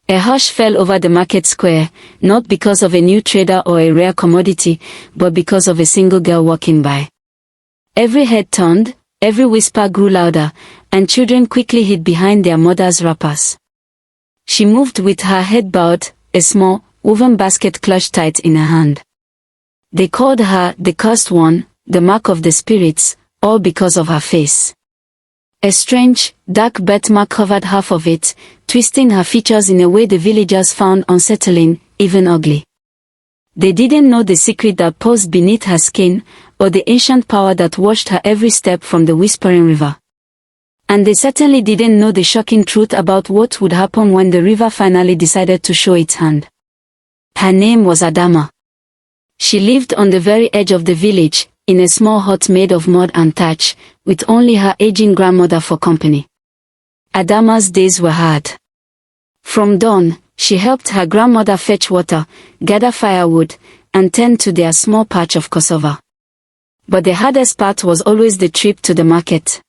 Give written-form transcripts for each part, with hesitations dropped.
A hush fell over the market square, not because of a new trader or a rare commodity, but because of a single girl walking by. Every head turned, every whisper grew louder, and children quickly hid behind their mothers' wrappers. She moved with her head bowed, a small, woven basket clutched tight in her hand. They called her the cursed one, the mark of the spirits, all because of her face. A strange, dark birthmark covered half of it, twisting her features in a way the villagers found unsettling, even ugly. They didn't know the secret that posed beneath her skin, or the ancient power that watched her every step from the whispering river. And they certainly didn't know the shocking truth about what would happen when the river finally decided to show its hand. Her name was Adamma. She lived on the very edge of the village, in a small hut made of mud and thatch, with only her aging grandmother for company. Adamma's days were hard. From dawn, she helped her grandmother fetch water, gather firewood, and tend to their small patch of cassava. But the hardest part was always the trip to the market.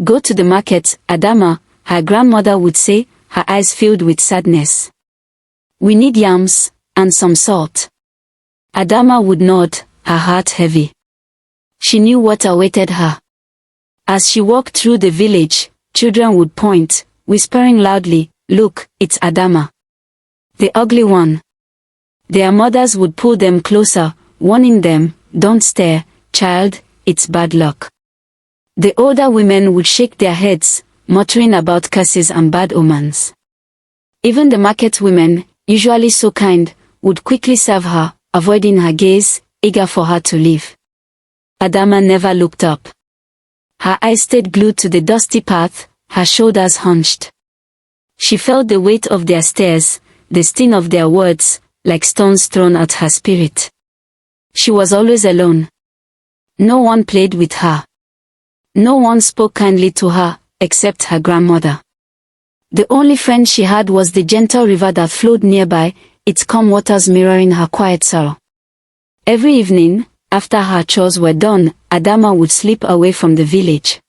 "Go to the market, Adamma," her grandmother would say, her eyes filled with sadness. "We need yams, and some salt." Adamma would nod, her heart heavy. She knew what awaited her. As she walked through the village, children would point, whispering loudly, "Look, it's Adamma, the ugly one." Their mothers would pull them closer, warning them, "Don't stare, child, it's bad luck." The older women would shake their heads, muttering about curses and bad omens. Even the market women, usually so kind, would quickly serve her, avoiding her gaze, eager for her to leave. Adamma never looked up. Her eyes stayed glued to the dusty path, her shoulders hunched. She felt the weight of their stares, the sting of their words, like stones thrown at her spirit. She was always alone. No one played with her. No one spoke kindly to her, except her grandmother. The only friend she had was the gentle river that flowed nearby, its calm waters mirroring her quiet sorrow. Every evening, after her chores were done, Adamma would slip away from the village.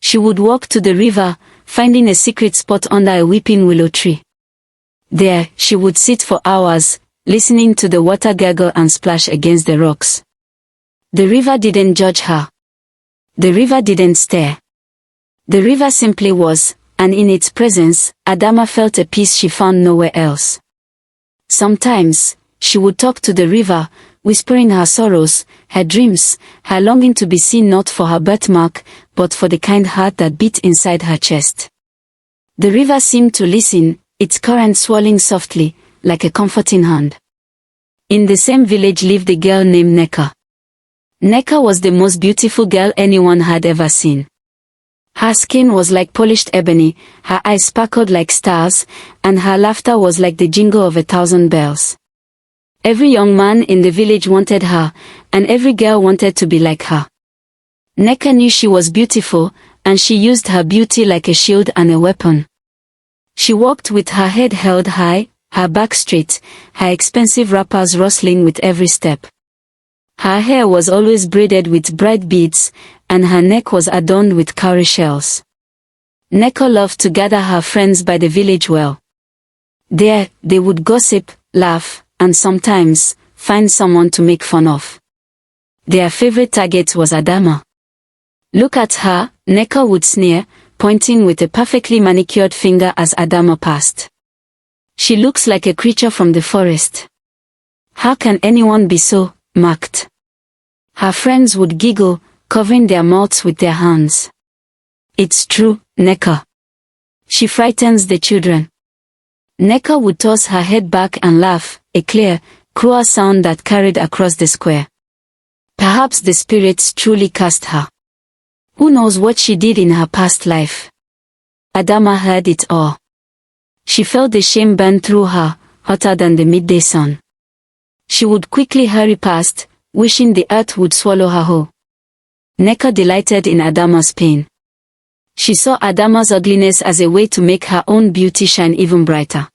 She would walk to the river, finding a secret spot under a weeping willow tree. There, she would sit for hours, listening to the water gurgle and splash against the rocks. The river didn't judge her. The river didn't stare. The river simply was, and in its presence, Adamma felt a peace she found nowhere else. Sometimes, she would talk to the river, whispering her sorrows, her dreams, her longing to be seen not for her birthmark, but for the kind heart that beat inside her chest. The river seemed to listen, its current swirling softly, like a comforting hand. In the same village lived a girl named Neka. Neka was the most beautiful girl anyone had ever seen. Her skin was like polished ebony, her eyes sparkled like stars, and her laughter was like the jingle of 1,000 bells. Every young man in the village wanted her, and every girl wanted to be like her. Neka knew she was beautiful, and she used her beauty like a shield and a weapon. She walked with her head held high, her back straight, her expensive wrappers rustling with every step. Her hair was always braided with bright beads, and her neck was adorned with cowrie shells. Neka loved to gather her friends by the village well. There, they would gossip, laugh, and sometimes, find someone to make fun of. Their favorite target was Adamma. "Look at her," Neka would sneer, pointing with a perfectly manicured finger as Adamma passed. "She looks like a creature from the forest. How can anyone be so marked?" Her friends would giggle, covering their mouths with their hands. "It's true, Neka. She frightens the children." Neka would toss her head back and laugh, a clear, cruel sound that carried across the square. Perhaps the spirits truly cast her. Who knows what she did in her past life? Adamma heard it all. She felt the shame burn through her, hotter than the midday sun. She would quickly hurry past, wishing the earth would swallow her whole. Neka delighted in Adamma's pain. She saw Adamma's ugliness as a way to make her own beauty shine even brighter.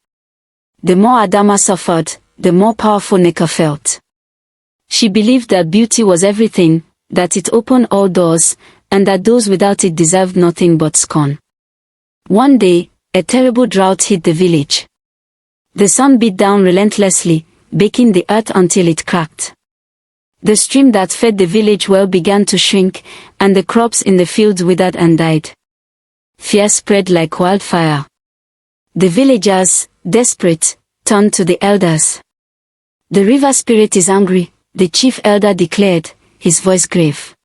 The more Adamma suffered, the more powerful Neka felt. She believed that beauty was everything, that it opened all doors, and that those without it deserved nothing but scorn. One day, a terrible drought hit the village. The sun beat down relentlessly, baking the earth until it cracked. The stream that fed the village well began to shrink, and the crops in the fields withered and died. Fear spread like wildfire. The villagers, desperate, turned to the elders. "The river spirit is angry," the chief elder declared, his voice grave.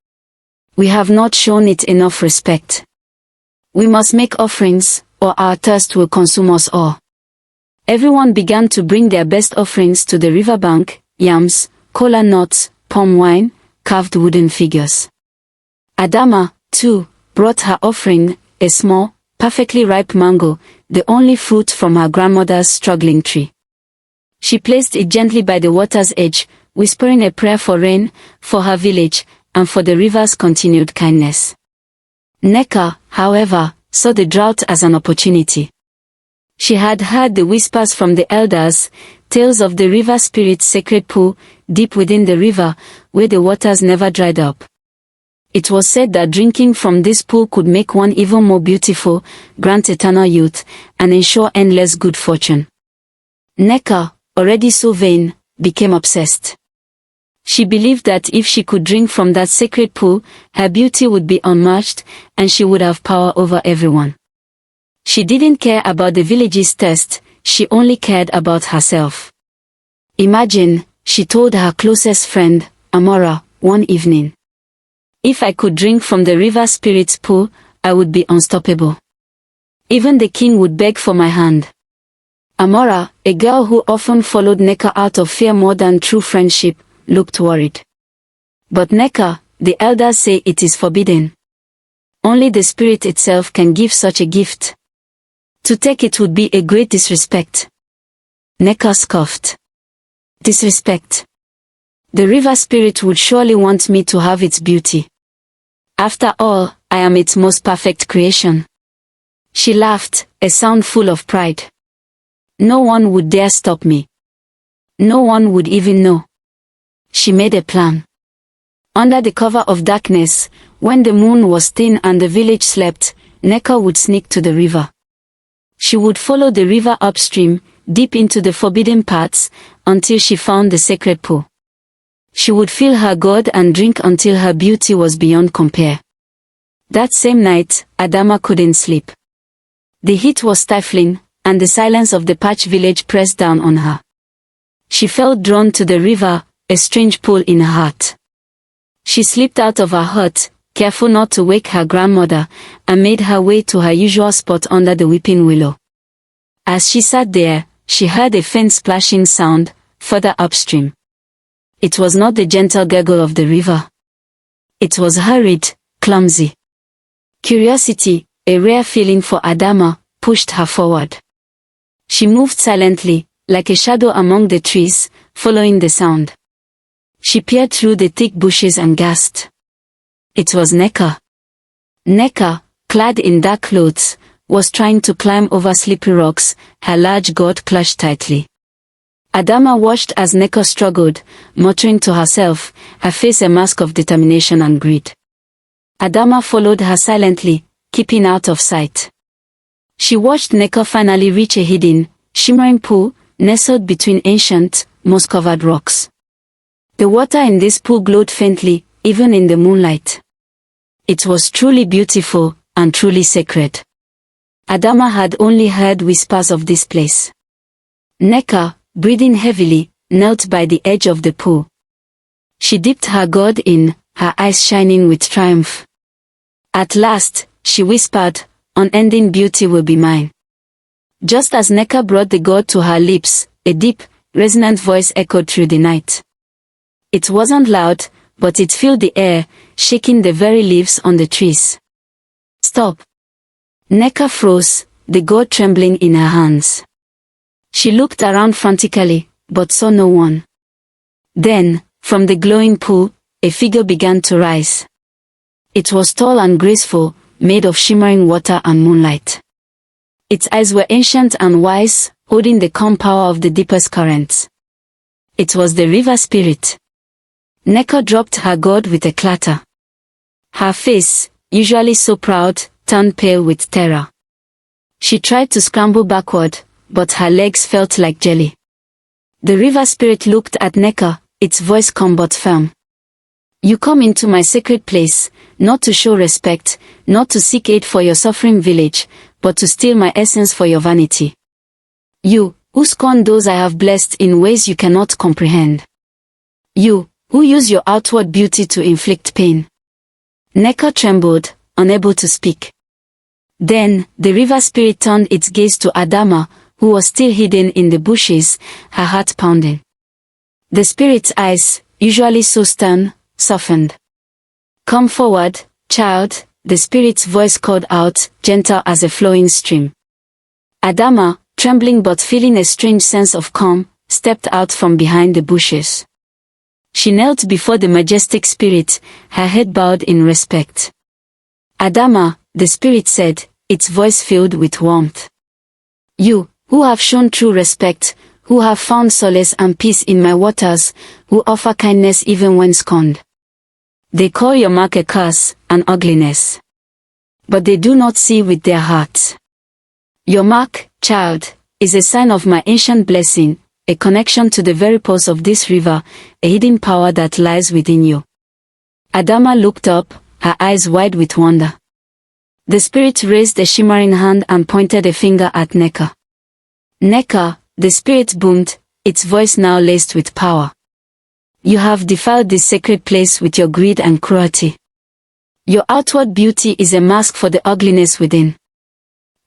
"We have not shown it enough respect. We must make offerings, or our thirst will consume us all." Everyone began to bring their best offerings to the riverbank: yams, kola nuts, palm wine, carved wooden figures. Adamma, too, brought her offering, a small, perfectly ripe mango, the only fruit from her grandmother's struggling tree. She placed it gently by the water's edge, whispering a prayer for rain, for her village, and for the river's continued kindness. Nneka, however, saw the drought as an opportunity. She had heard the whispers from the elders, tales of the river spirit's sacred pool, deep within the river, where the waters never dried up. It was said that drinking from this pool could make one even more beautiful, grant eternal youth, and ensure endless good fortune. Nneka, already so vain, became obsessed. She believed that if she could drink from that sacred pool, her beauty would be unmatched, and she would have power over everyone. She didn't care about the village's thirst, she only cared about herself. "Imagine," she told her closest friend, Amora, one evening. "If I could drink from the river spirit's pool, I would be unstoppable. Even the king would beg for my hand." Amora, a girl who often followed Nneka out of fear more than true friendship, looked worried. "But Nneka, the elders say it is forbidden. Only the spirit itself can give such a gift. To take it would be a great disrespect." Nneka scoffed. "Disrespect? The river spirit would surely want me to have its beauty. After all, I am its most perfect creation." She laughed, a sound full of pride. "No one would dare stop me. No one would even know." She made a plan. Under the cover of darkness, when the moon was thin and the village slept, Nneka would sneak to the river. She would follow the river upstream, deep into the forbidden paths, until she found the sacred pool. She would feel her god and drink until her beauty was beyond compare. That same night, Adamma couldn't sleep. The heat was stifling, and the silence of the parched village pressed down on her. She felt drawn to the river, a strange pull in her heart. She slipped out of her hut, careful not to wake her grandmother, and made her way to her usual spot under the weeping willow. As she sat there, she heard a faint splashing sound, further upstream. It was not the gentle gurgle of the river. It was hurried, clumsy. Curiosity, a rare feeling for Adamma, pushed her forward. She moved silently, like a shadow among the trees, following the sound. She peered through the thick bushes and gasped. It was Nneka. Nneka, clad in dark clothes, was trying to climb over slippery rocks, her large gourd clutched tightly. Adamma watched as Nneka struggled, muttering to herself, her face a mask of determination and greed. Adamma followed her silently, keeping out of sight. She watched Nneka finally reach a hidden, shimmering pool, nestled between ancient, moss-covered rocks. The water in this pool glowed faintly, even in the moonlight. It was truly beautiful, and truly sacred. Adamma had only heard whispers of this place. Nneka, breathing heavily, knelt by the edge of the pool. She dipped her gourd in, her eyes shining with triumph. At last, she whispered, "Unending beauty will be mine." Just as Nneka brought the gourd to her lips, a deep, resonant voice echoed through the night. It wasn't loud, but it filled the air, shaking the very leaves on the trees. "Stop!" Nneka froze, the gourd trembling in her hands. She looked around frantically, but saw no one. Then, from the glowing pool, a figure began to rise. It was tall and graceful, made of shimmering water and moonlight. Its eyes were ancient and wise, holding the calm power of the deepest currents. It was the river spirit. Nneka dropped her gourd with a clatter. Her face, usually so proud, turned pale with terror. She tried to scramble backward, but her legs felt like jelly. The river spirit looked at Neka, its voice calm but firm. You come into my sacred place, not to show respect, not to seek aid for your suffering village, but to steal my essence for your vanity. You, who scorn those I have blessed in ways you cannot comprehend. You, who use your outward beauty to inflict pain. Neka trembled, unable to speak. Then, the river spirit turned its gaze to Adamma, who was still hidden in the bushes, her heart pounding. The spirit's eyes, usually so stern, softened. Come forward, child, the spirit's voice called out, gentle as a flowing stream. Adamma, trembling but feeling a strange sense of calm, stepped out from behind the bushes. She knelt before the majestic spirit, her head bowed in respect. Adamma, the spirit said, its voice filled with warmth. You, who have shown true respect, who have found solace and peace in my waters, who offer kindness even when scorned. They call your mark a curse, an ugliness. But they do not see with their hearts. Your mark, child, is a sign of my ancient blessing, a connection to the very pulse of this river, a hidden power that lies within you. Adamma looked up, her eyes wide with wonder. The spirit raised a shimmering hand and pointed a finger at Neka. Neka, the spirit boomed, its voice now laced with power. You have defiled this sacred place with your greed and cruelty. Your outward beauty is a mask for the ugliness within.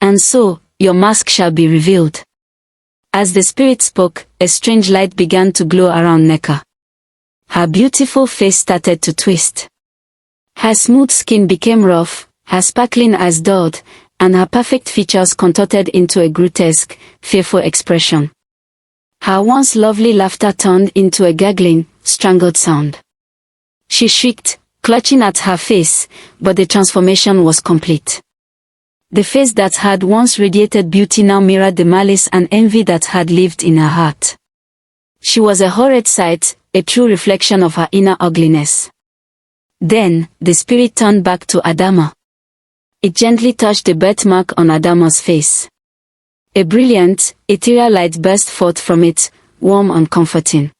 And so, your mask shall be revealed. As the spirit spoke, a strange light began to glow around Neka. Her beautiful face started to twist. Her smooth skin became rough, her sparkling eyes dulled, and her perfect features contorted into a grotesque, fearful expression. Her once lovely laughter turned into a gurgling, strangled sound. She shrieked, clutching at her face, but the transformation was complete. The face that had once radiated beauty now mirrored the malice and envy that had lived in her heart. She was a horrid sight, a true reflection of her inner ugliness. Then, the spirit turned back to Adamma. It gently touched the birthmark on Adamma's face. A brilliant, ethereal light burst forth from it, warm and comforting.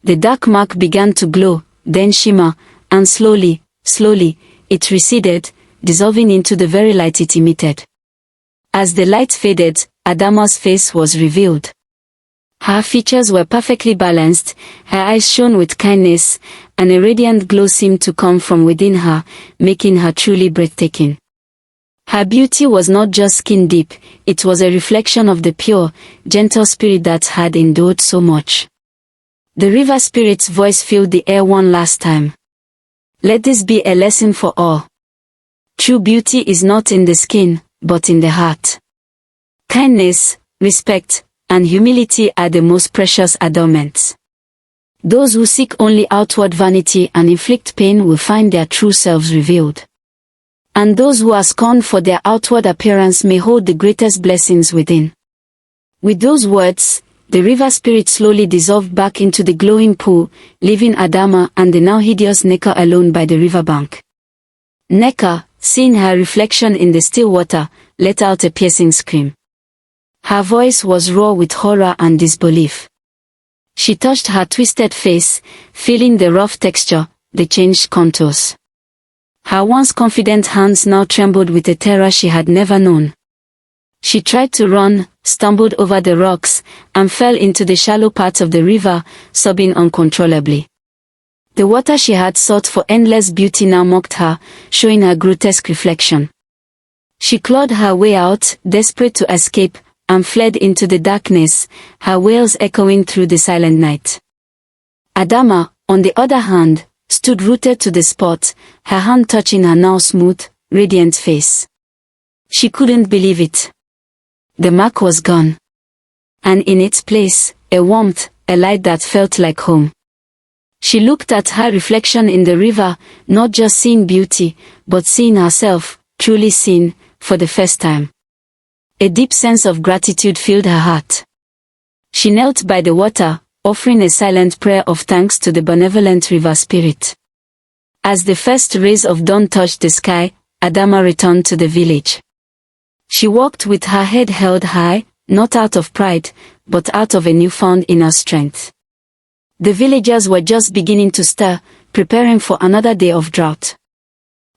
The dark mark began to glow, then shimmer, and slowly, it receded, dissolving into the very light it emitted. As the light faded, Adamma's face was revealed. Her features were perfectly balanced, her eyes shone with kindness, and a radiant glow seemed to come from within her, making her truly breathtaking. Her beauty was not just skin deep, it was a reflection of the pure, gentle spirit that had endured so much. The river spirit's voice filled the air one last time. Let this be a lesson for all. True beauty is not in the skin, but in the heart. Kindness, respect, and humility are the most precious adornments. Those who seek only outward vanity and inflict pain will find their true selves revealed. And those who are scorned for their outward appearance may hold the greatest blessings within. With those words, the river spirit slowly dissolved back into the glowing pool, leaving Adamma and the now hideous Neka alone by the riverbank. Neka, seeing her reflection in the still water, let out a piercing scream. Her voice was raw with horror and disbelief. She touched her twisted face, feeling the rough texture, the changed contours. Her once confident hands now trembled with a terror she had never known. She tried to run, stumbled over the rocks, and fell into the shallow parts of the river, sobbing uncontrollably. The water she had sought for endless beauty now mocked her, showing her grotesque reflection. She clawed her way out, desperate to escape, and fled into the darkness, her wails echoing through the silent night. Adamma, on the other hand, stood rooted to the spot, her hand touching her now smooth, radiant face. She couldn't believe it. The mark was gone. And in its place, a warmth, a light that felt like home. She looked at her reflection in the river, not just seeing beauty, but seeing herself, truly seen, for the first time. A deep sense of gratitude filled her heart. She knelt by the water, offering a silent prayer of thanks to the benevolent river spirit. As the first rays of dawn touched the sky, Adamma returned to the village. She walked with her head held high, not out of pride, but out of a newfound inner strength. The villagers were just beginning to stir, preparing for another day of drought.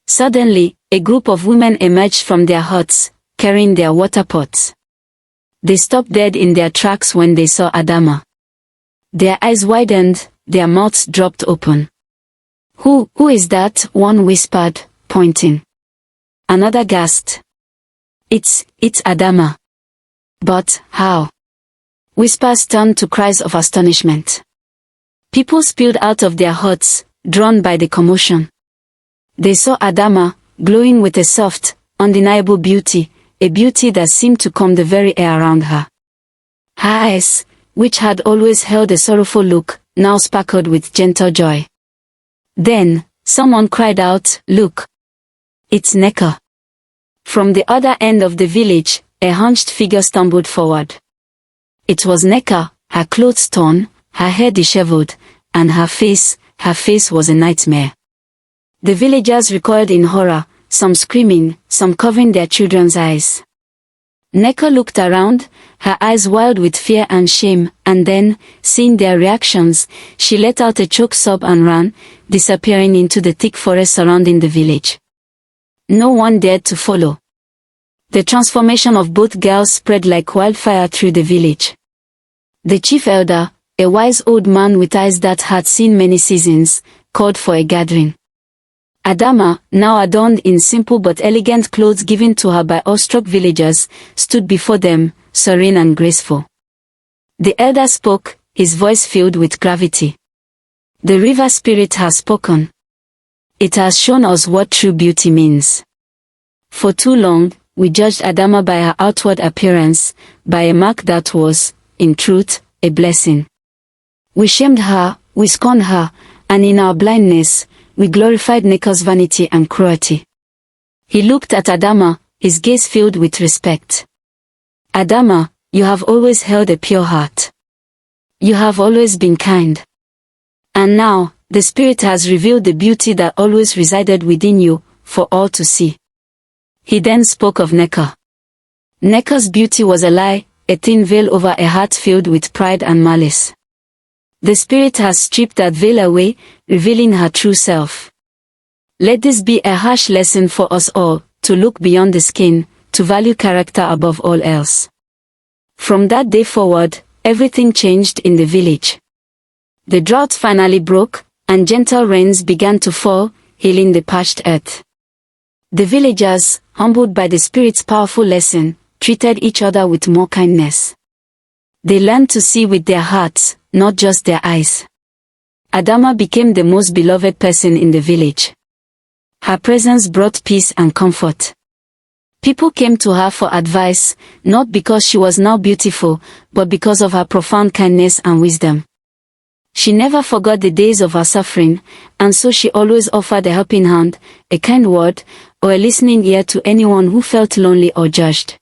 Suddenly, a group of women emerged from their huts, carrying their water pots. They stopped dead in their tracks when they saw Adamma. Their eyes widened, their mouths dropped open. Who is that?" one whispered, pointing. Another gasped. It's Adamma." "But how?" Whispers turned to cries of astonishment. People spilled out of their huts, drawn by the commotion. They saw Adamma, glowing with a soft, undeniable beauty, a beauty that seemed to calm the very air around her. Her eyes, which had always held a sorrowful look, now sparkled with gentle joy. Then, someone cried out, "Look! It's Neka." From the other end of the village, a hunched figure stumbled forward. It was Neka, her clothes torn, her hair disheveled, and her face was a nightmare. The villagers recoiled in horror, some screaming, some covering their children's eyes. Neka looked around, her eyes wild with fear and shame, and then, seeing their reactions, she let out a choked sob and ran, disappearing into the thick forest surrounding the village. No one dared to follow. The transformation of both girls spread like wildfire through the village. The chief elder, a wise old man with eyes that had seen many seasons, called for a gathering. Adamma, now adorned in simple but elegant clothes given to her by awestruck villagers, stood before them, serene and graceful. The elder spoke, his voice filled with gravity. "The river spirit has spoken. It has shown us what true beauty means. For too long, we judged Adamma by her outward appearance, by a mark that was, in truth, a blessing. We shamed her, we scorned her, and in our blindness, we glorified Neka's vanity and cruelty." He looked at Adamma, his gaze filled with respect. "Adamma, you have always held a pure heart. You have always been kind. And now, the Spirit has revealed the beauty that always resided within you, for all to see." He then spoke of Neka. Neka's beauty was a lie, a thin veil over a heart filled with pride and malice. The Spirit has stripped that veil away, revealing her true self. Let this be a harsh lesson for us all, to look beyond the skin, to value character above all else. From that day forward, everything changed in the village. The drought finally broke, and gentle rains began to fall, healing the parched earth. The villagers, humbled by the Spirit's powerful lesson, treated each other with more kindness. They learned to see with their hearts, not just their eyes. Adamma became the most beloved person in the village. Her presence brought peace and comfort. People came to her for advice, not because she was now beautiful, but because of her profound kindness and wisdom. She never forgot the days of her suffering, and so she always offered a helping hand, a kind word, or a listening ear to anyone who felt lonely or judged.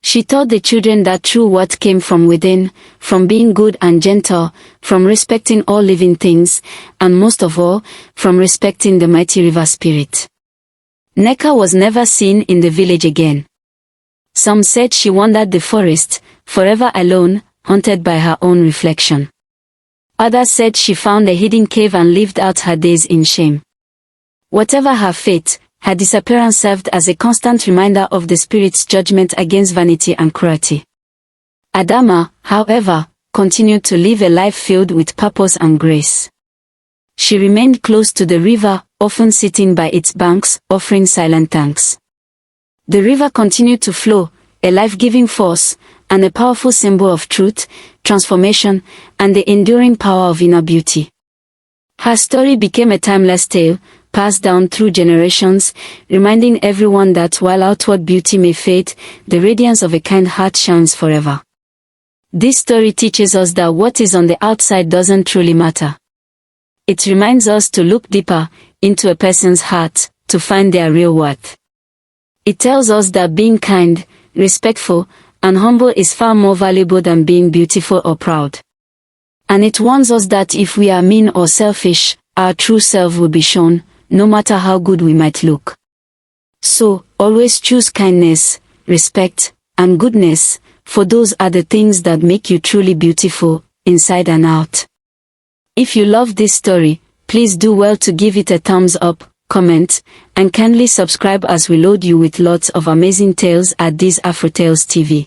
She taught the children that true worth came from within, from being good and gentle, from respecting all living things, and most of all, from respecting the mighty river spirit. Neka was never seen in the village again. Some said she wandered the forest, forever alone, haunted by her own reflection. Others said she found a hidden cave and lived out her days in shame. Whatever her fate, her disappearance served as a constant reminder of the Spirit's judgment against vanity and cruelty. Adamma, however, continued to live a life filled with purpose and grace. She remained close to the river, often sitting by its banks, offering silent thanks. The river continued to flow, a life-giving force, and a powerful symbol of truth, transformation, and the enduring power of inner beauty. Her story became a timeless tale, passed down through generations, reminding everyone that while outward beauty may fade, the radiance of a kind heart shines forever. This story teaches us that what is on the outside doesn't truly matter. It reminds us to look deeper into a person's heart, to find their real worth. It tells us that being kind, respectful, and humble is far more valuable than being beautiful or proud. And it warns us that if we are mean or selfish, our true self will be shown, no matter how good we might look. So, always choose kindness, respect, and goodness, for those are the things that make you truly beautiful, inside and out. If you love this story, please do well to give it a thumbs up, comment, and kindly subscribe as we load you with lots of amazing tales at this AfriTales TV.